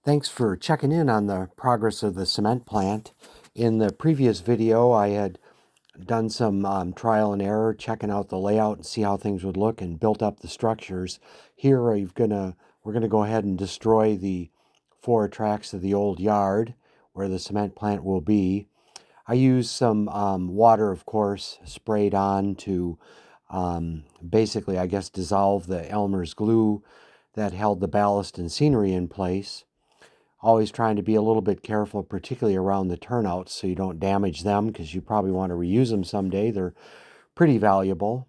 Thanks for checking in on the progress of the cement plant. In the previous video, I had done some trial and error, checking out the layout and see how things would look, and built up the structures. Here, we're gonna go ahead and destroy the 4 tracks of the old yard where the cement plant will be. I used some water, of course, sprayed on to basically, I guess, dissolve the Elmer's glue that held the ballast and scenery in place. Always trying to be a little bit careful, particularly around the turnouts, so you don't damage them, because you probably want to reuse them someday. They're pretty valuable.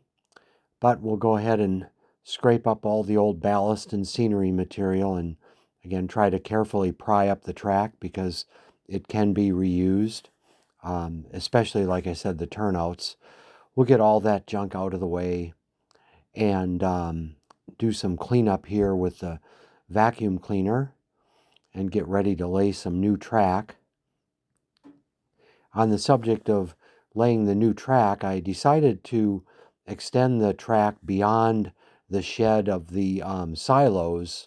But we'll go ahead and scrape up all the old ballast and scenery material, and again, try to carefully pry up the track because it can be reused, especially, like I said, the turnouts. We'll get all that junk out of the way and do some cleanup here with the vacuum cleaner and get ready to lay some new track. On the subject of laying the new track, I decided to extend the track beyond the shed of the silos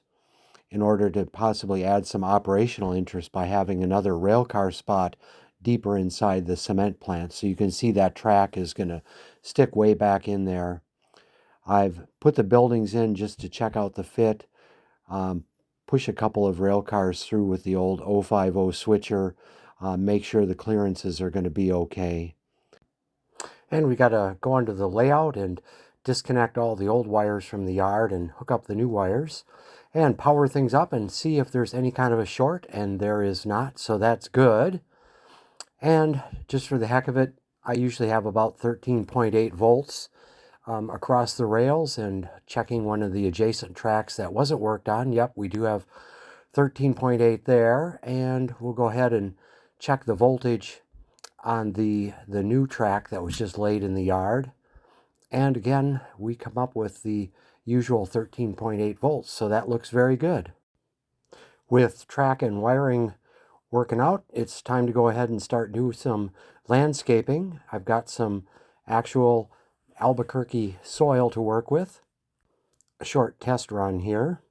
in order to possibly add some operational interest by having another railcar spot deeper inside the cement plant. So you can see that track is going to stick way back in there. I've put the buildings in just to check out the fit. Push a couple of rail cars through with the old 050 switcher, make sure the clearances are going to be okay. And we got to go onto the layout and disconnect all the old wires from the yard and hook up the new wires and power things up and see if there's any kind of a short, and there is not, so that's good. And just for the heck of it, I usually have about 13.8 volts across the rails, and checking one of the adjacent tracks that wasn't worked on. Yep, we do have 13.8 there, and we'll go ahead and check the voltage on the new track that was just laid in the yard. And again, we come up with the usual 13.8 volts, so that looks very good. With track and wiring working out, it's time to go ahead and start doing some landscaping. I've got some actual Albuquerque soil to work with. A short test run here.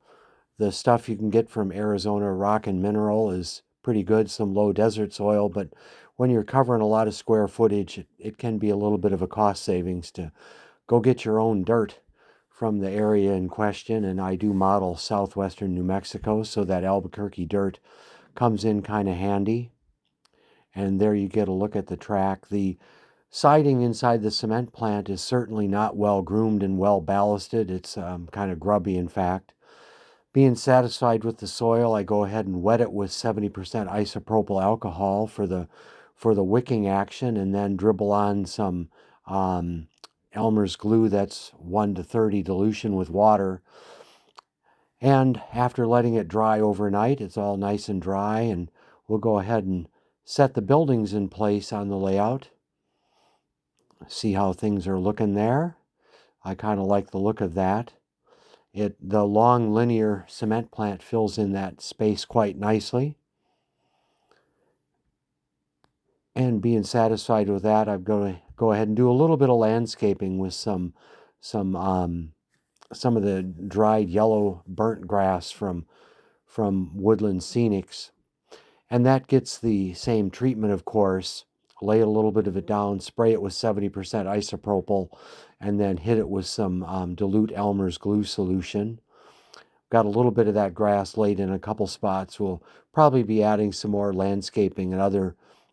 The stuff you can get from Arizona Rock and Mineral is pretty good, some low desert soil, but when you're covering a lot of square footage, it can be a little bit of a cost savings to go get your own dirt from the area in question. And I do model southwestern New Mexico, so that Albuquerque dirt comes in kind of handy. And there you get a look at the track. The siding inside the cement plant is certainly not well groomed and well ballasted. It's kind of grubby, in fact. Being satisfied with the soil, I go ahead and wet it with 70% isopropyl alcohol for the wicking action, and then dribble on some Elmer's glue that's 1:30 dilution with water. And after letting it dry overnight, it's all nice and dry, and we'll go ahead and set the buildings in place on the layout. See how things are looking there. I kind of like the look of that. The long linear cement plant fills in that space quite nicely. And being satisfied with that, I'm going to go ahead and do a little bit of landscaping with some of the dried yellow burnt grass from Woodland Scenics. And that gets the same treatment, of course. Lay a little bit of it down, spray it with 70% isopropyl, and then hit it with some dilute Elmer's glue solution. Got a little bit of that grass laid in a couple spots. We'll probably be adding some more landscaping and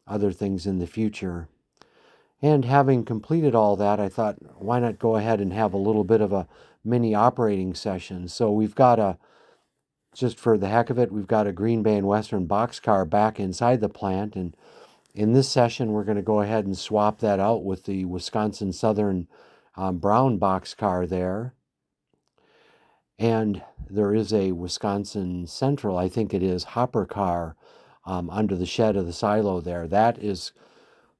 other things in the future. And having completed all that, I thought, why not go ahead and have a little bit of a mini operating session. So we've got just for the heck of it, we've got a Green Bay and Western boxcar back inside the plant, and in this session, we're going to go ahead and swap that out with the Wisconsin Southern brown boxcar there. And there is a Wisconsin Central, I think it is, hopper car under the shed of the silo there. That is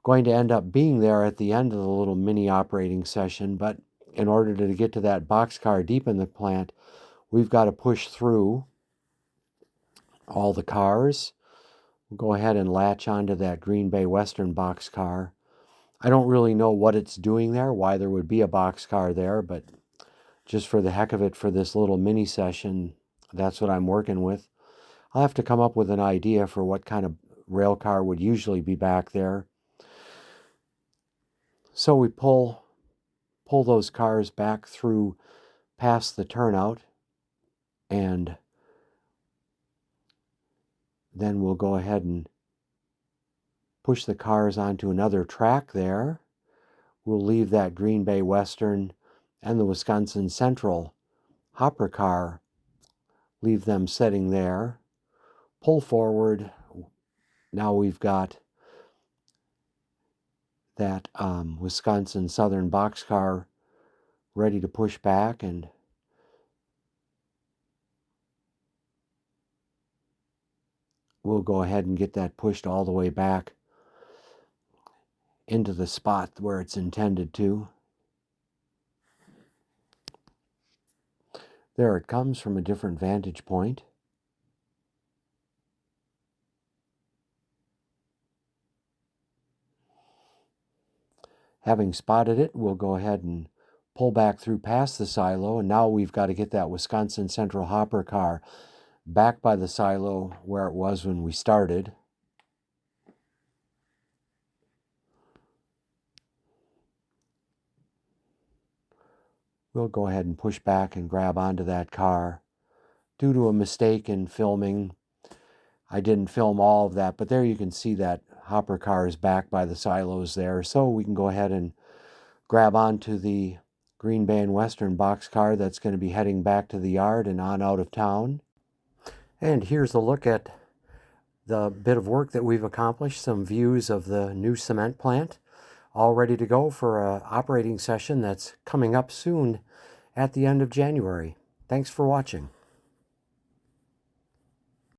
going to end up being there at the end of the little mini operating session. But in order to get to that boxcar deep in the plant, we've got to push through all the cars. We'll go ahead and latch onto that Green Bay Western boxcar. I don't really know what it's doing there, why there would be a boxcar there, but just for the heck of it, for this little mini session, that's what I'm working with. I'll have to come up with an idea for what kind of rail car would usually be back there. So we pull those cars back through past the turnout, and then we'll go ahead and push the cars onto another track there. We'll leave that Green Bay Western and the Wisconsin Central hopper car, leave them sitting there. Pull forward. Now we've got that Wisconsin Southern boxcar ready to push back, and we'll go ahead and get that pushed all the way back into the spot where it's intended to. There it comes from a different vantage point. Having spotted it, we'll go ahead and pull back through past the silo, and now we've got to get that Wisconsin Central hopper car back by the silo where it was when we started. We'll go ahead and push back and grab onto that car. Due to a mistake in filming, I didn't film all of that, but there you can see that hopper car is back by the silos there. So we can go ahead and grab onto the Green Bay and Western boxcar that's going to be heading back to the yard and on out of town. And here's a look at the bit of work that we've accomplished, some views of the new cement plant, all ready to go for an operating session that's coming up soon at the end of January. Thanks for watching.